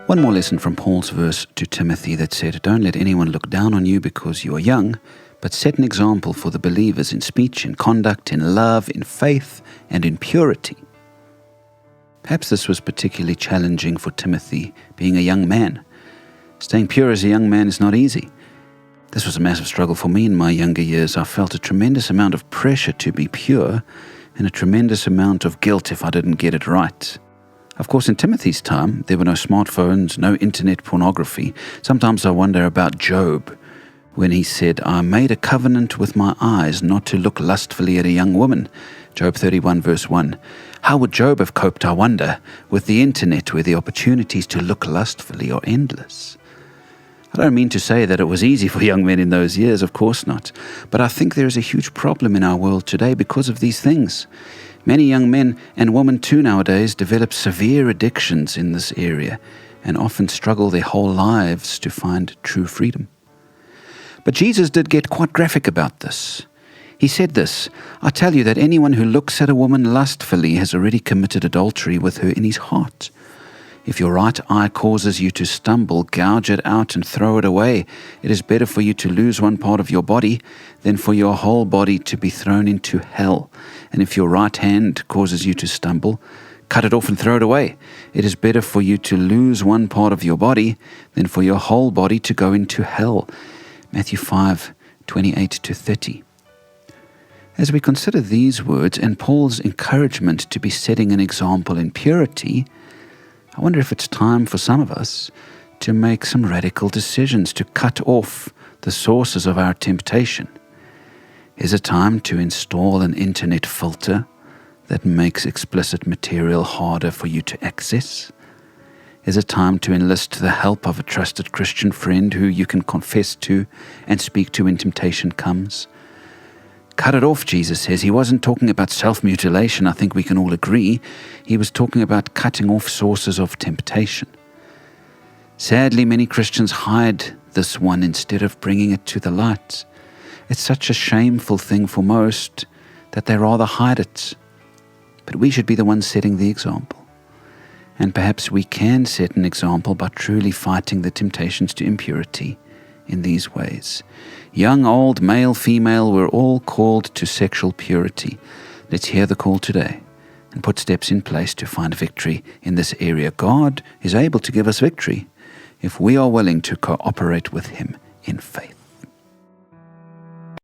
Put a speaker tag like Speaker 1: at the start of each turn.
Speaker 1: One more lesson from Paul's verse to Timothy that said, "Don't let anyone look down on you because you are young, but set an example for the believers in speech, in conduct, in love, in faith, and in purity." Perhaps this was particularly challenging for Timothy, being a young man. Staying pure as a young man is not easy. This was a massive struggle for me in my younger years. I felt a tremendous amount of pressure to be pure and a tremendous amount of guilt if I didn't get it right. Of course, in Timothy's time, there were no smartphones, no internet pornography. Sometimes I wonder about Job, when he said, "I made a covenant with my eyes not to look lustfully at a young woman." Job 31 verse 1. How would Job have coped, I wonder, with the internet where the opportunities to look lustfully are endless? I don't mean to say that it was easy for young men in those years, of course not. But I think there is a huge problem in our world today because of these things. Many young men and women too nowadays develop severe addictions in this area and often struggle their whole lives to find true freedom. But Jesus did get quite graphic about this. He said this, "I tell you that anyone who looks at a woman lustfully has already committed adultery with her in his heart. If your right eye causes you to stumble, gouge it out and throw it away. It is better for you to lose one part of your body than for your whole body to be thrown into hell. And if your right hand causes you to stumble, cut it off and throw it away. It is better for you to lose one part of your body than for your whole body to go into hell." Matthew 5:28-30. As we consider these words and Paul's encouragement to be setting an example in purity, I wonder if it's time for some of us to make some radical decisions to cut off the sources of our temptation. Is it time to install an internet filter that makes explicit material harder for you to access? Is it time to enlist the help of a trusted Christian friend who you can confess to and speak to when temptation comes? Cut it off, Jesus says. He wasn't talking about self-mutilation, I think we can all agree. He was talking about cutting off sources of temptation. Sadly, many Christians hide this one instead of bringing it to the light. It's such a shameful thing for most that they rather hide it. But we should be the ones setting the example. And perhaps we can set an example by truly fighting the temptations to impurity in these ways. Young, old, male, female, we're all called to sexual purity. Let's hear the call today and put steps in place to find victory in this area. God is able to give us victory if we are willing to cooperate with Him in faith.